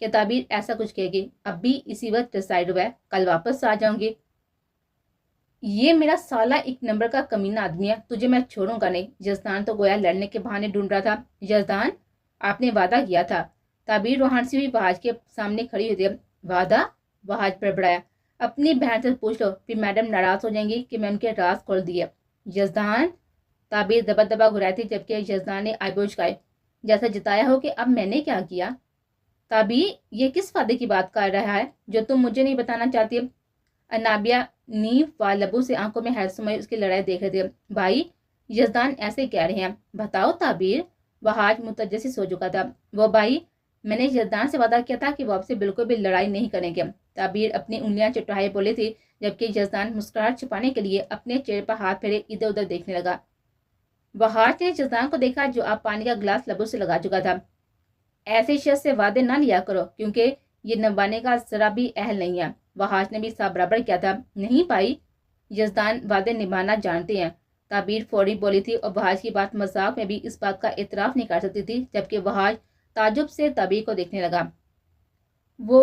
کہ تعبیر ایسا کچھ کہے گی؟ اب بھی اسی وقت ڈیسائیڈ ہوا ہے، کل واپس آ جاؤں گی۔ یہ میرا سالہ ایک نمبر کا کمینہ آدمی ہے، تجھے میں چھوڑوں گا نہیں۔ یزدان تو گویا لڑنے کے بہانے ڈھونڈ رہا تھا۔ یزدان، آپ نے وعدہ کیا تھا۔ تعبیر روحان سی ہوئی وحاج کے سامنے کھڑی ہوئی تھی۔ وعدہ؟ وحاج بڑبڑایا۔ اپنی بہن سے پوچھ لو، پھر میڈم ناراض ہو جائیں گی کہ میں ان کے راز کھول دیے۔ یزدان، تعبیر دبا دبا گھرائی تھی، جبکہ یزدان نے آئی برو جھکائے، جیسا جتایا ہو کہ اب میں نے کیا کیا۔ تعبیر، یہ کس وعدے کی بات کر رہا ہے جو تم مجھے نہیں بتانا چاہتی؟ انابیہ نیو و لبو سے آنکھوں میں حیرت سمائی اس کی لڑائی دیکھ رہے تھے۔ بھائی، یزدان ایسے کہہ رہے ہیں، بتاؤ تعبیر۔ وحاج متجسس ہو چکا تھا۔ وہ بھائی، میں نے یزدان سے وعدہ کیا تھا کہ وہ آپ سے بالکل بھی لڑائی نہیں کریں گے۔ تعبیر اپنی انگلیاں چٹائے بولے تھی، جبکہ یزدان مسکراہٹ چھپانے کے لیے اپنے چہرے پر ہاتھ پھیرے ادھر ادھر دیکھنے لگا۔ وحاج نے یزدان کو دیکھا جو آپ پانی کا گلاس لبوں سے لگا چکا تھا۔ ایسے شخص سے وعدے نہ لیا کرو، کیونکہ یہ نبھانے کا ذرا بھی اہل نہیں ہے۔ وحاج نے بھی صاحب برابر کیا تھا۔ نہیں بھائی، یزدان وعدے نبھانا جانتے ہیں۔ تعبیر فوری بولی تھی اور وحاج کی بات مذاق میں بھی اس بات کا اعتراف نہیں کر سکتی تھی، جبکہ وحاج تعجب سے تعبیر کو دیکھنے لگا۔ وہ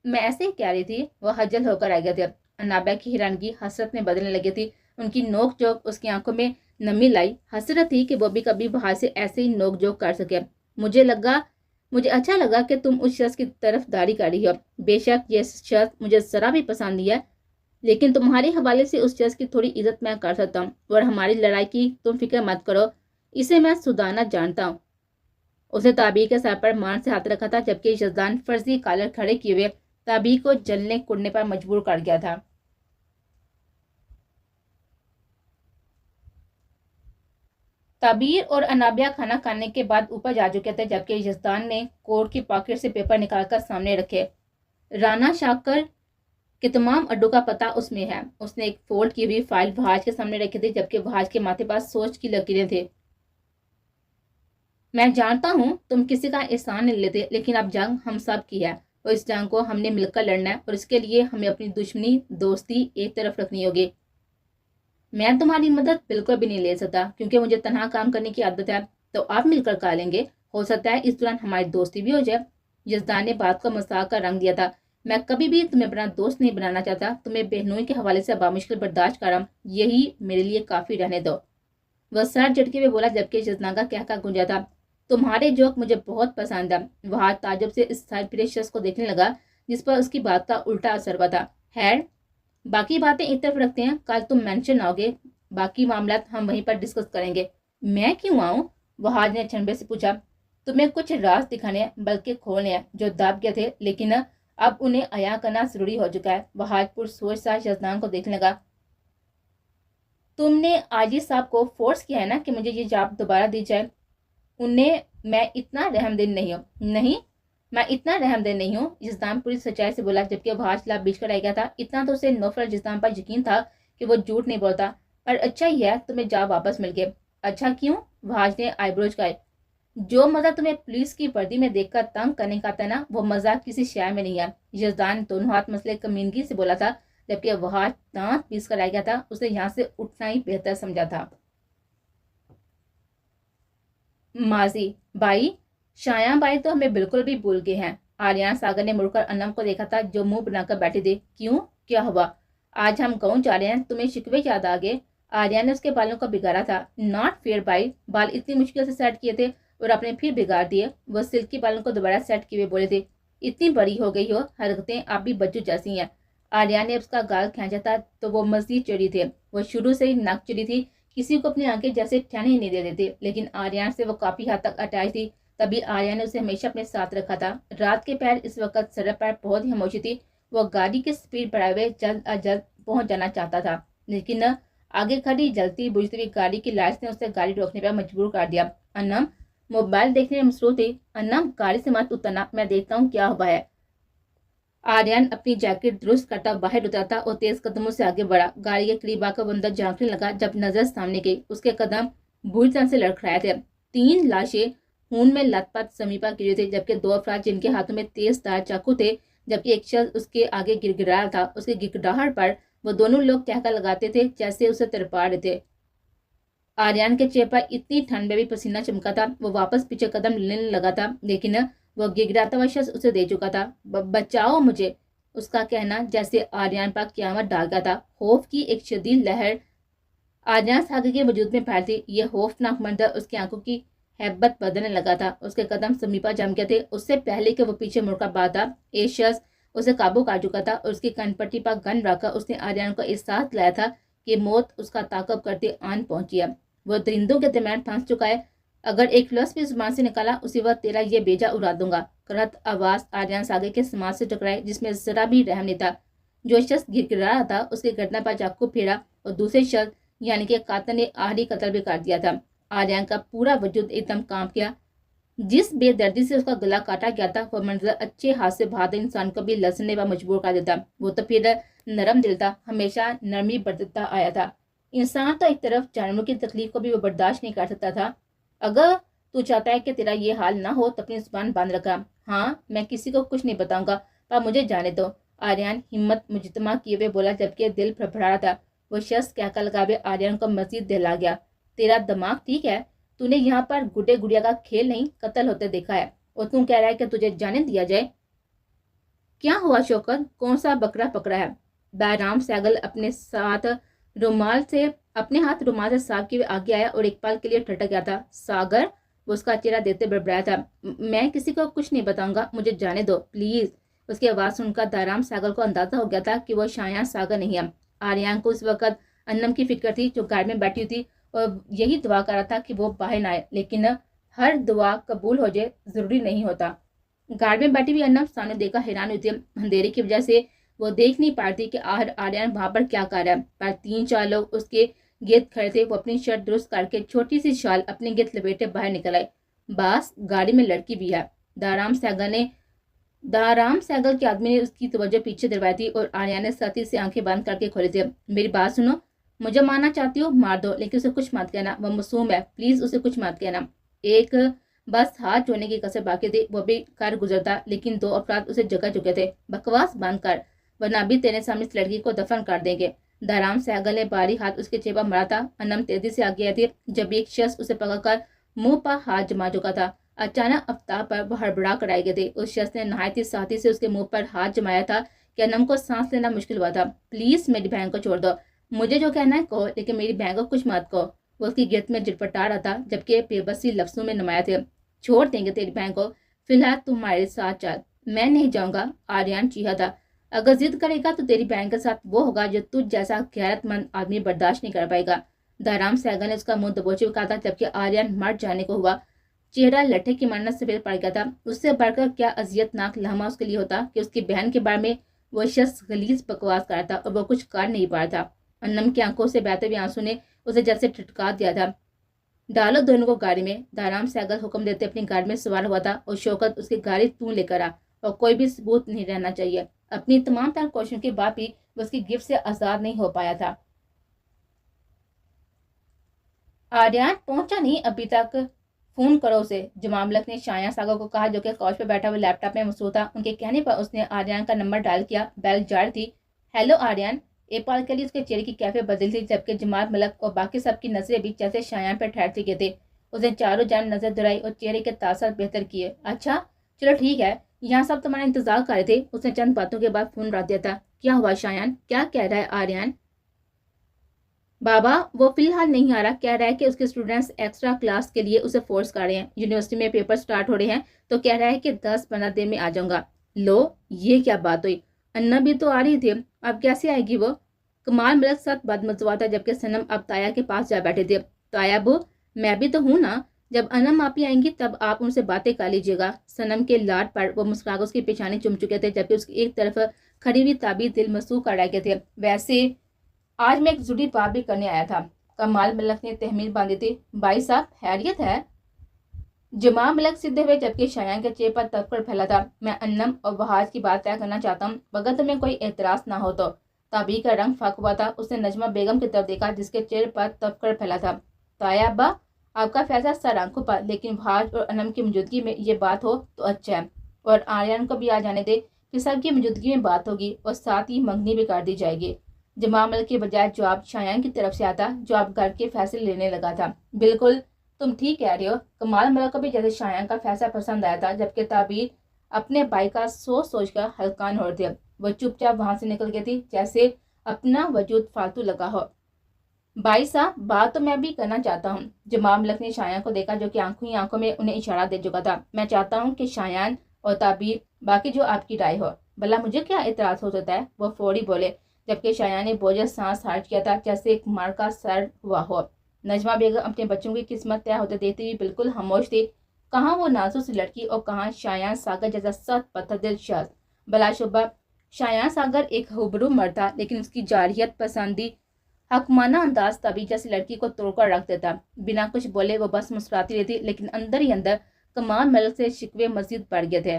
میں ایسے ہی کہہ رہی تھی۔ وہ حجل ہو کر آ گیا تھا۔ انابیہ کی حیرانگی حسرت میں بدلنے لگی تھی۔ ان کی نوک جھوک اس کی آنکھوں میں نمی لائی۔ حسرت تھی کہ وہ بھی کبھی وحاج سے ایسے ہی نوک جھوک کر سکے۔ مجھے اچھا لگا کہ تم اس شخص کی طرف داری کر رہی ہو۔ بے شک یہ شخص مجھے ذرا بھی پسند نہیں ہے، لیکن تمہارے حوالے سے اس شخص کی تھوڑی عزت میں کر سکتا ہوں، اور ہماری لڑائی کی تم فکر مت کرو، اسے میں سدھارنا جانتا ہوں۔ اس نے تعبیر کے سر پر مان سے ہاتھ رکھا تھا، جبکہ یزدان فرضی کالر کھڑے کیے ہوئے تعبیر کو جلنے کڑنے پر مجبور کر گیا تھا۔ تعبیر اور انابیہ کھانا کھانے کے بعد اوپر جا چکے تھے، جبکہ یزدان نے کوٹ کی پاکٹ سے پیپر نکال کر سامنے رکھے۔ رانا شاکر کے تمام اڈوں کا پتہ اس میں ہے۔ اس نے ایک فولڈ کی ہوئی فائل وحاج کے سامنے رکھی تھی، جبکہ وحاج کے ماتھے پر سوچ کی لکیریں تھے۔ میں جانتا ہوں تم کسی کا احسان نہیں لیتے، لیکن اب جنگ ہم سب کی ہے اور اس جنگ کو ہم نے مل کر لڑنا ہے، اور اس کے لیے ہمیں اپنی دشمنی دوستی ایک طرف رکھنی ہوگی۔ میں تمہاری مدد بالکل بھی نہیں لے سکتا، کیونکہ مجھے تنہا کام کرنے کی عادت ہے، تو آپ مل کر کھا لیں گے۔ ہو سکتا ہے اس دوران ہماری دوستی بھی ہو جائے۔ یزدان نے بات کو مذاق کا رنگ دیا تھا۔ میں کبھی بھی تمہیں اپنا دوست نہیں بنانا چاہتا، تمہیں بہنوئی کے حوالے سے بامشکل برداشت کر رہا ہوں، یہی میرے لیے کافی رہنے دو۔ وہ سر جھٹکے ہوئے بولا، جبکہ یزدان کا کہکا گونجا تھا۔ تمہارے جوک مجھے بہت پسند ہے۔ وحاج تعجب سے اس سائڈ پھرے شخص کو دیکھنے لگا جس پر اس کی بات کا الٹا اثر ہوا تھا۔ خیر، باقی باتیں ایک طرف رکھتے ہیں، کل تم مینشن آؤ گے، باقی معاملات ہم وہیں پر ڈسکس کریں گے۔ میں کیوں آؤں؟ وحاج نے چھنبے سے پوچھا۔ تمہیں کچھ راز دکھانے ہیں، بلکہ کھولنے ہیں جو دب گئے تھے، لیکن اب انہیں عیاں کرنا ضروری ہو چکا ہے۔ وحاج پرسوچ سا یزدان کو دیکھنے لگا۔ تم نے آجی صاحب کو فورس کیا ہے نا کہ مجھے یہ جاب دوبارہ دی جائے؟ انہیں میں اتنا رحم دل نہیں ہوں۔ نہیں، میں اتنا رحم دل نہیں ہوں، یزدان پوری سچائی سے بولا، جبکہ وحاج لب بیچ کر آ گیا تھا۔ اتنا تو اسے نوفل یزدان پر یقین تھا کہ وہ جھوٹ نہیں بولتا۔ اور اچھا ہی ہے تمہیں جاب واپس مل گئے۔ اچھا کیوں؟ وحاج نے آئی برو جھکائے۔ جو مزہ تمہیں پولیس کی وردی میں دیکھ کر تنگ کرنے کا تھا نا، وہ مزہ کسی شے میں نہیں ہے۔ یزدان دونوں ہاتھ مسئلے کمینگی سے بولا تھا، جبکہ وحاج دانت پیس کر آ گیا تھا۔ اسے یہاں سے اٹھنا ہی بہتر سمجھا تھا۔ ماضی بھائی، شایاں بائی تو ہمیں بالکل بھی بھول گئے ہیں۔ آریان ساگر نے مڑ کر انم کو دیکھا تھا جو منہ بنا کر بیٹھی تھی۔ کیوں؟ کیا ہوا؟ آج ہم گاؤں جا رہے ہیں، تمہیں شکوے یاد آ گئے؟ آریان نے اس کے بالوں کو بگاڑا تھا۔ ناٹ فیئر بھائی، بال اتنی مشکل سے سیٹ کیے تھے اور آپ نے پھر بگاڑ دیے۔ وہ سلکی بالوں کو دوبارہ سیٹ کیے ہوئے بولے تھے، اتنی بڑی ہو گئی ہو، حرکتیں آپ بھی بچوں جیسی ہیں۔ آریان نے اس کا گال کھینچا تھا تو وہ مزید چڑھی تھے۔ وہ شروع سے ہی ناک چڑھی تھی، کسی کو اپنی آنکھیں جیسے ٹھہرنے ہی نہیں دے دیتے، لیکن آریان سے وہ کافی حد تک اٹیچ تھی، تبھی آریان نے اسے ہمیشہ اپنے ساتھ رکھا تھا۔ رات کے پہر اس وقت سڑک پر بہت ہی خاموشی تھی۔ وہ گاڑی کی سپیڈ بڑھائے ہوئے جلد از جلد پہنچ جانا چاہتا تھا، لیکن آگے کھڑی جلتی بجھتی ہوئی گاڑی کی لائٹس نے اسے گاڑی روکنے پر مجبور کر دیا۔ انم موبائل دیکھنے میں مصروف تھی۔ انم، گاڑی سے مت اترنا، میں دیکھتا ہوں کیا ہوا ہے۔ آریان اپنی جیکٹ درست کرتا باہر اترا تھا اور تیز قدموں سے آگے بڑھا۔ گاڑی کے قریب آ کر وہ اندر جھانکنے لگا۔ جب نظر سامنے گئی، اس کے قدم بری طرح سے لڑکھڑائے تھے۔ 3 لاشیں خون میں لت پت زمین پر گری تھے، جبکہ 2 افراد جن کے ہاتھوں میں تیز دار چاقو تھے، جبکہ ایک شخص اس کے آگے گر گرایا تھا۔ اس کی گڑگڑاہٹ پر وہ دونوں لوگ ٹہکا لگاتے تھے جیسے اسے تڑپا رہے تھے۔ آریان کے چہرے پر اتنی ٹھنڈ میں بھی پسینہ چمکا تھا۔ وہ واپس پیچھے قدم لینے لگا تھا، لیکن وہ گگراتا ہوا شخص اسے دے چکا تھا۔ بچاؤ مجھے، اس کا کہنا جیسے آریان پر قیامت ڈال گیا تھا۔ خوف کی ایک شدید لہر آریان ساگر کے وجود میں پھیل تھی۔ یہ خوفناک منظر اس کی آنکھوں کی ہیبت بدلنے لگا تھا۔ اس کے قدم سمیپا جم گئے تھے۔ اس سے پہلے کہ وہ پیچھے مڑ کر بات تھا، ایک شخص اسے قابو کر چکا تھا اور اس کی کن پٹی پر گن رکھ کر اس نے آریان کو احساس دلایا تھا کہ موت اس کا تعاقب کرتے آن پہنچی ہے۔ وہ درندوں کے درمیان پھنس چکا ہے۔ اگر ایک لفظ بھی زبان سے نکالا اسی وقت تیرا یہ بیجا اڑا دوں گا۔ کرت آواز آریان ساگر کے سماج سے ٹکرائی جس میں ذرا بھی رحم نہیں تھا۔ جو شخص گر رہا تھا اس کے گردن پر چاقو پھیرا اور دوسرے شخص یعنی کہ قاتل نے آخری قتل بھی کر دیا تھا۔ آریان کا پورا وجود ایک دم کانپ گیا۔ جس بے دردی سے اس کا گلا کاٹا گیا تھا وہ منظر اچھے ہاتھ سے بہادر انسان کو بھی لرزنے پر مجبور کر دیتا۔ وہ تو پھر نرم دل تھا، ہمیشہ نرمی برتتا آیا تھا۔ انسان تو ایک طرف جانوروں کی تکلیف کو بھی وہ برداشت نہیں کر سکتا تھا۔ اگر تو چاہتا ہے کہ تیرا یہ حال نہ ہو تو اپنی زبان باندھ رکھا۔ ہاں، میں کسی کو کچھ نہیں بتاؤں گا، پر مجھے جانے دو، آریان ہمت مجتمع کیے ہوئے بولا جبکہ دل پھڑپڑا رہا تھا۔ وہ شخص کہہ کر لگاوے آریان کو مزید دہلا گیا۔ تیرا دماغ ٹھیک ہے؟ تو نے یہاں پر گڈے گڑیا کا کھیل نہیں قتل ہوتے دیکھا ہے اور تم کہہ رہا ہے کہ تجھے جانے دیا جائے؟ کیا ہوا شوکت؟ کون سا بکرا پکڑا ہے؟ بیرام سہگل اپنے ہاتھ رومال سے صاف کیے ہوئے آگے آیا اور ایک پل کے لیے ٹھٹک گیا تھا۔ ساگر، وہ اس کا چہرہ دیتے بڑبڑایا تھا۔ میں کسی کو کچھ نہیں بتاؤں گا، مجھے جانے دو پلیز۔ اس کی آواز سن کر بیرام سہگل کو اندازہ ہو گیا تھا کہ وہ شایان ساگر نہیں ہے۔ آریان کو اس وقت انم کی فکر تھی جو گھر میں بیٹھی تھی اور یہی دعا کر رہا تھا کہ وہ باہر نہ آئے، لیکن ہر دعا قبول ہو جائے ضروری نہیں ہوتا۔ گھر میں بیٹھی ہوئی انم سامنے دیکھا حیران ہوئی تھی۔ اندھیرے کی وجہ سے وہ دیکھ نہیں پا رہی تھی کہ آخر آریان وہاں پر کیا کر رہا ہے، پر 3-4 لوگ اس کے گرد کھڑے تھے۔ وہ اپنی شرٹ درست کر کے چھوٹی سی شال اپنے گرد لپیٹے باہر نکل آئے۔ باس، گاڑی میں لڑکی بھی ہے۔ دارام سہگل کے آدمی نے اس کی توجہ پیچھے دلوائی تھی اور آریان نے سختی سے آنکھیں بند کر کے کھولی تھی۔ میری بات سنو، مجھے مارنا چاہتی ہو مار دو، لیکن اسے کچھ مت کہنا، وہ معصوم ہے، پلیز اسے کچھ مت کہنا۔ ایک بس ہاتھ جوڑنے کی کسر باقی تھی، وہ بھی کر گزرتا، لیکن 2 افراد اسے جگہ چکے تھے۔ بکواس بند کر، ورنہ ابھی تیرے سامنے اس لڑکی کو دفن کر دیں گے۔ دارام سہگل نے باری ہاتھ اس کے چہرے پر مارا تھا۔ انم تیزی سے آگے آئی تھی جب ایک شخص اسے پکڑ کر منہ پر ہاتھ جما چکا تھا۔ اچانک آفتاب پر وہ ہڑبڑا کر آئے گئے تھے۔ اس شخص نے نہایت ہی سختی سے اس کے منہ پر ہاتھ جمایا تھا کہ انم کو سانس لینا مشکل ہوا تھا۔ پلیز میری بہن کو چھوڑ دو، مجھے جو کہنا ہے کہو، لیکن میری بہن کو کچھ مت کہو۔ وہ اس کی گرد میں جٹپٹا رہا تھا جبکہ بے بسی لفظوں میں نمایاں تھے۔ چھوڑ دیں گے تیری بہن کو، فی الحال تمہارے ساتھ چل۔ میں نہیں جاؤں گا، آریان چیخا تھا۔ اگر ضد کرے گا تو تیری بہن کے ساتھ وہ ہوگا جو تجھ جیسا غیرت مند آدمی برداشت نہیں کر پائے گا۔ دارام سہگل نے اس کا منہ دبوچے ہوئے کہا تھا جبکہ آریان مر جانے کو ہوا۔ چہرہ لٹھے کی مانند سفید پڑ گیا تھا۔ اس سے بڑھ کر کیا اذیت ناک لمحہ اس کے لیے ہوتا کہ اس کی بہن کے بارے میں وہ شخص غلیظ بکواس کر رہا تھا اور وہ کچھ کر نہیں پا رہا تھا۔ انم کی آنکھوں سے بہتے ہوئے آنسو نے اسے جیسے ٹھٹکا دیا تھا۔ ڈالو دونوں کو گاڑی میں، دارام سہگل حکم دیتے اپنی گاڑی میں سوار ہوا تھا اور شوکت اس کی گاڑی تو لے کر آ اور کوئی بھی ثبوت نہیں رہنا چاہیے۔ اپنی تمام تر کوششوں کے بعد بھی وہ اس کی گرفت سے آزاد نہیں ہو پایا تھا۔ آریان پہنچا نہیں ابھی تک، فون کرو اسے، جمام ملک نے شایان ساگر کو کہا جو کہ کوچ پہ بیٹھا ہوا لیپ ٹاپ میں مصروف تھا۔ ان کے کہنے پر اس نے آریان کا نمبر ڈائل کیا۔ بیل جاری تھی۔ ہیلو آریان۔ ایک پل کے لیے اس کے چہرے کی کیفیت بدل تھی جبکہ جمال ملک اور باقی سب کی نظریں بھی جیسے شایان پر ٹھہرتی گئی تھی۔ اس نے چاروں جانب نظر درائی اور چہرے کے تاثرات بہتر کیے۔ اچھا چلو ٹھیک ہے، یہاں سب تمہارا انتظار کر رہے تھے۔ اس نے چند باتوں کے بعد فون رکھ دیا تھا۔ کیا ہوا شایان؟ کیا کہہ رہا ہے آریان؟ بابا، وہ فی الحال نہیں آ رہا، کہہ رہا ہے کہ اس کے اسٹوڈنٹس ایکسٹرا کلاس کے لیے اسے فورس کر رہے ہیں۔ یونیورسٹی میں پیپر سٹارٹ ہو رہے ہیں تو کہہ رہا ہے کہ 10-15 دن میں آ جاؤں گا۔ لو، یہ کیا بات ہوئی؟ انا بھی تو آ رہی تھی، اب کیسے آئے گی وہ؟ کمال ملک ساتھ بدمزوا تھا جبکہ سنم اب تایا کے پاس جا بیٹھے تھے۔ تایا بو، میں بھی تو ہوں نا، جب انم آپی آئیں گی تب آپ ان سے باتیں کر لیجیے گا۔ سنم کے لاڈ پر وہ مسکرا کر اس کی پیشانی چوم چکے تھے جبکہ اس کی ایک طرف کھڑی ہوئی تعبیر دل مسوخ کر رہے تھے۔ ویسے آج میں ایک ضروری بات بھی کرنے آیا تھا۔ کمال ملک نے تحمید باندھی تھی۔ بھائی صاحب خیریت ہے؟ جمام ملک سیدھے ہوئے جبکہ شایان کے چہرے پر تفکر پھیلا تھا۔ میں انم اور وحاج کی بات طے کرنا چاہتا ہوں، اگر تمہیں کوئی اعتراض نہ ہو تو۔ تابی کا رنگ پھک ہوا تھا۔ اس نے نجمہ بیگم کی طرف دیکھا جس کے چہرے پر تفکر پھیلا تھا۔ تایا ابا، آپ کا فیصلہ سر آنکھوں پر، لیکن وحاج اور انم کی موجودگی میں یہ بات ہو تو اچھا ہے، اور آریان کو بھی آ جانے دے، کہ سب کی موجودگی میں بات ہوگی اور ساتھ ہی منگنی بھی کر دی جائے گی۔ جمام ملک کے بجائے جواب شایان کی طرف سے آتا جو اب گھر کے فیصلے لینے لگا تھا۔ بالکل، تم ٹھیک کہہ رہے ہو. کمال ملک کو بھی جیسے شایان کا فیصلہ پسند آیا تھا، جبکہ تعبیر اپنے بھائی کا سوچ سوچ کر ہلکان ہو رہے تھے. وہ چپ چاپ وہاں سے نکل گئی تھی جیسے اپنا وجود فالتو لگا ہو. بھائی صاحب، بات تو میں بھی کرنا چاہتا ہوں. جمال ملک نے شایان کو دیکھا جو کہ آنکھوں ہی آنکھوں میں انہیں اشارہ دے چکا تھا. میں چاہتا ہوں کہ شایان اور تعبیر باقی جو آپ کی رائے ہو. بھلا مجھے کیا اعتراض ہو سکتا ہے؟ وہ فوری بولے، جبکہ شایان نے بوجھل سانس خارج کیا تھا جیسے ایک مار کا سر ہوا ہو. نجمہ بیگم اپنے بچوں کی قسمت طے ہوتے دیکھتی ہوئی بالکل خاموش تھی. کہاں وہ نازو سی لڑکی اور کہاں شایان ساگر جیسا سخت پتھر دل شخص. بلا شبہ شایان ساگر ایک ہوبرو مرد تھا، لیکن اس کی جارحیت پسندی حکمانہ انداز طبی جیسی لڑکی کو توڑ کر رکھ دیتا. بنا کچھ بولے وہ بس مسکراتی رہتی، لیکن اندر ہی اندر کمال ملک سے شکوے مزید بڑھ گئے تھے.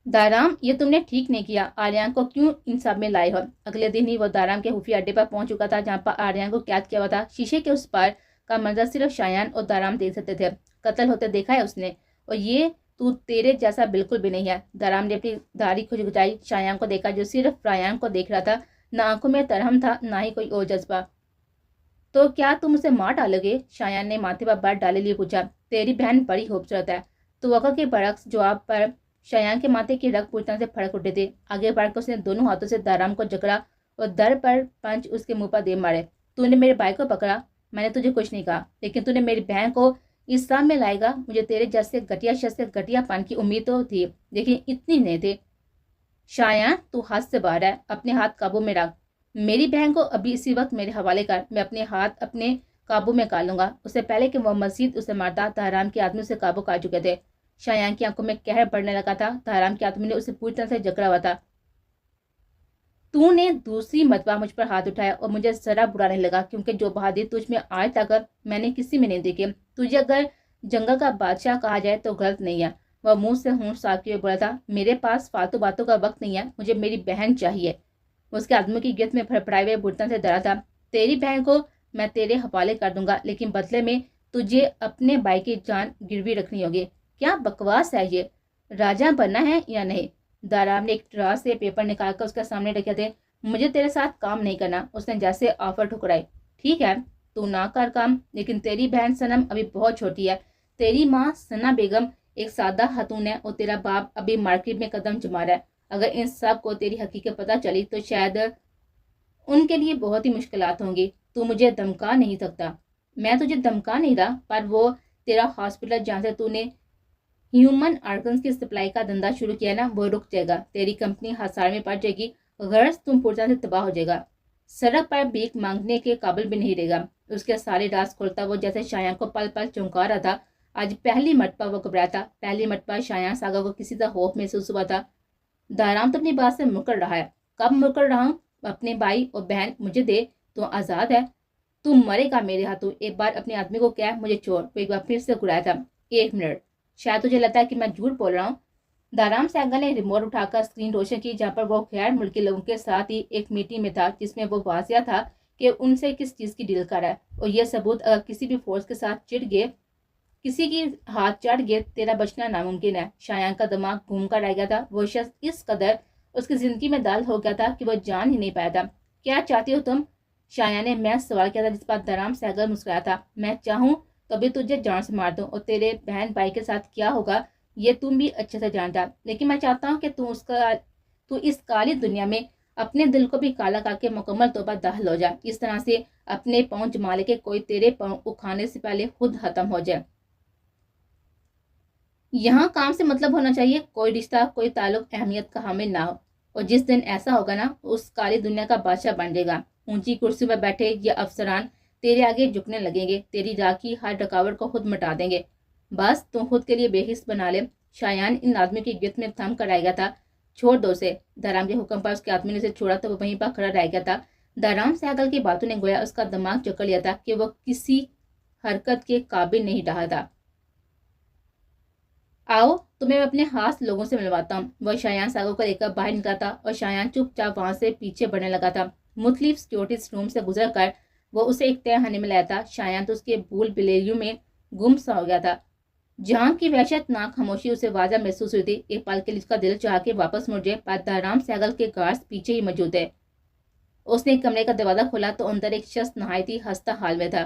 دارام، یہ تم نے ٹھیک نہیں کیا. آریان کو کیوں ان سب میں لائے ہو؟ اگلے دن ہی وہ دارام کے خفیہ اڈے پر پہنچ چکا تھا جہاں پر آریان کو قید کیا ہوا تھا. شیشے کے اس پار کا منظر صرف شایان اور دارام دیکھ سکتے تھے. قتل ہوتے دیکھا ہے اس نے، اور یہ تو تیرے جیسا بالکل بھی نہیں ہے. دارام نے اپنی داڑھی کھجائی. شایان کو دیکھا جو صرف رایان کو دیکھ رہا تھا. نہ آنکھوں میں ترہم تھا، نہ ہی کوئی اور جذبہ. تو کیا تم اسے مار ڈالو گے؟ شایان نے ماتھے پر بات ڈالے لیے پوچھا. تیری بہن بڑی خوبصورت ہے. توقع کے برعکس جواب پر شایان کے ماتھے کی رگ پوری طرح سے پھڑک اٹھے تھے. آگے بڑھ کر اس نے دونوں ہاتھوں سے دارام کو جکڑا اور در پر پنچ اس کے منہ پر دے مارے. تو نے میرے بھائی کو پکڑا؟ میں نے تجھے کچھ نہیں کہا، لیکن تو نے میری بہن کو اس سام میں لائے گا. مجھے تیرے جیسے گھٹیا شخص سے گھٹیا پن کی امید تو تھی، لیکن اتنی نہیں تھی. شایان، تو حد سے باہر ہے. اپنے ہاتھ قابو میں رکھ. میری بہن کو ابھی اسی وقت میرے حوالے کر. میں اپنے ہاتھ اپنے قابو میں کر لوں گا. اس سے پہلے کہ وہ مزید اسے مارتا، دارام کے آدمی اسے قابو کر چکے تھے. شایان کی آنکھوں میں قہر بڑھنے لگا تھا. دارام کے آدمی نے اسے پوری طرح سے جکڑا ہوا تھا. تو نے دوسری مرتبہ مجھ پر ہاتھ اٹھایا اور مجھے ذرا برا نہیں لگا، کیونکہ جو بہادری تجھ میں آج تک میں نے کسی میں نہیں دیکھی. تجھے اگر جنگل کا بادشاہ کہا جائے تو غلط نہیں ہے. وہ منہ سے ہونٹ صاف کیے بولا تھا. میرے پاس فالتو باتوں کا وقت نہیں ہے. مجھے میری بہن چاہیے. اس کے آدمیوں کی گرفت میں پھڑپڑائے ہوئے برتن سے ڈرا تھا. تیری بہن کو میں تیرے حوالے کر دوں گا، لیکن بدلے میں تجھے اپنے بھائی کی جان گروی رکھنی ہوگی. کیا بکواس ہے یہ؟ راجہ بننا ہے یا نہیں؟ دارام نے ایک ٹرا سے پیپر نکال کر اس کے سامنے رکھے تھے. مجھے تیرے ساتھ کام نہیں کرنا. اس نے جیسے آفر ٹھکرائی. ٹھیک ہے، تو نہ کر کام، لیکن تیری بہن سنم ابھی بہت چھوٹی ہے. تیری ماں ثنا بیگم ایک سادہ خاتون ہے اور تیرا باپ ابھی مارکیٹ میں قدم جما رہا ہے. اگر ان سب کو تیری حقیقت پتہ چلی تو شاید ان کے لیے بہت ہی مشکلات ہوں گی. تو مجھے دھمکا نہیں سکتا. میں تجھے دھمکا نہیں رہا، پر وہ تیرا ہاسپٹل جہاں سے تو نے ہیومن آرگنز کی سپلائی کا دھندا شروع کیا نا، وہ رک جائے گا. تیری کمپنی خسارے میں پڑ جائے گی. غرض تم پوری طرح سے تباہ ہو جائے گا. سڑک پر بھیک مانگنے کے قابل بھی نہیں رہے گا. اس کے سارے راز کھولتا وہ جیسے شایان کو پل پل چونکا رہا تھا. آج پہلی مرتبہ وہ گھبرایا تھا. پہلی مرتبہ شایان ساگر کو کسی طرح خوف محسوس ہوا تھا. دارام تو اپنی بات سے مکر رہا ہے. کب مکر رہا ہوں؟ اپنے بھائی اور بہن مجھے دے، تو آزاد ہے. تم مرے گا میرے ہاتھوں. ایک بار اپنے آدمی کو کہہ مجھے چھوڑ. وہ ایک بار پھر سے گھرایا تھا. 1 منٹ. شاید تجھے لگتا ہے کہ میں جھوٹ بول رہا ہوں. دارام سینگل نے ریموٹ اٹھا کر اسکرین روشن کی جہاں پر وہ غیر ملکی لوگوں کے ساتھ ہی ایک میٹنگ میں تھا، جس میں وہ واضح تھا کہ ان سے کس چیز کی ڈیل کر رہا ہے. اور یہ ثبوت اگر کسی بھی فورس کے ساتھ چڑھ گئے، کسی کی ہاتھ چڑھ گئے، تیرا بچنا ناممکن ہے. شایان کا دماغ گھوم کر رہ گیا تھا. وہ شخص اس قدر اس کی زندگی میں داخل ہو گیا تھا کہ وہ جان ہی نہیں پایا تھا. کیا چاہتی ہو تم؟ شایان نے محض سوال کیا تھا، جس پر دارام سینگل مسکرایا تھا. میں چاہوں تو بھی تجھے جان سے مار دوں، اور تیرے بہن بھائی کے ساتھ کیا ہوگا یہ تم بھی اچھے سے جانتا. لیکن میں چاہتا ہوں کہ تو اس کالی دنیا میں اپنے دل کو بھی کالا کر کے مکمل طور پر داخل ہو جائے. اس طرح سے اپنے پاؤں جما لے کے کوئی تیرے پاؤں اکھانے سے پہلے خود ختم ہو جائے. یہاں کام سے مطلب ہونا چاہیے. کوئی رشتہ، کوئی تعلق اہمیت کا حامل نہ ہو. اور جس دن ایسا ہوگا نا، اس کالی دنیا کا بادشاہ بن جائے گا. اونچی کرسی پر بیٹھے یہ افسران تیرے آگے جھکنے لگیں گے. تیری راہ کی ہر رکاوٹ کو خود مٹا دیں گے. بس تم خود کے لیے بے حس بنا لے. شایان ان آدمیوں کی گرفت میں تھم کر رہ گیا تھا. چھوڑ دو اسے. دارام کے حکم پر اس کے آدمی نے اسے چھوڑا تو وہ وہیں پر کھڑا رہ گیا تھا. دارام سینگل کی باتوں نے گویا اس کا دماغ جکڑ لیا تھا کہ وہ کسی حرکت کے قابل نہیں رہا تھا. آؤ، تمہیں میں اپنے خاص لوگوں سے ملواتا ہوں. وہ شایان ساگر کو لے کر باہر نکلا تھا اور شایان چپ چاپ وہاں سے پیچھے بڑھنے لگا تھا. مختلف سیکورٹی روم سے گزر کر وہ اسے ایک تہہ خانے میں لایا تھا. شایان تو اس کے بھول بھلیریوں میں گم سا ہو گیا تھا. جہاں کی وحشت ناک خاموشی اسے واضح محسوس ہوئی تھی. ایک پل کے لیے اس کا دل چاہ کے واپس مڑ جائے، پر دارام سینگل کے گارڈز پیچھے ہی موجود ہے. اس نے کمرے کا دروازہ کھولا تو اندر ایک شخص نہایت ہی خستہ حال میں تھا.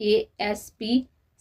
ASP,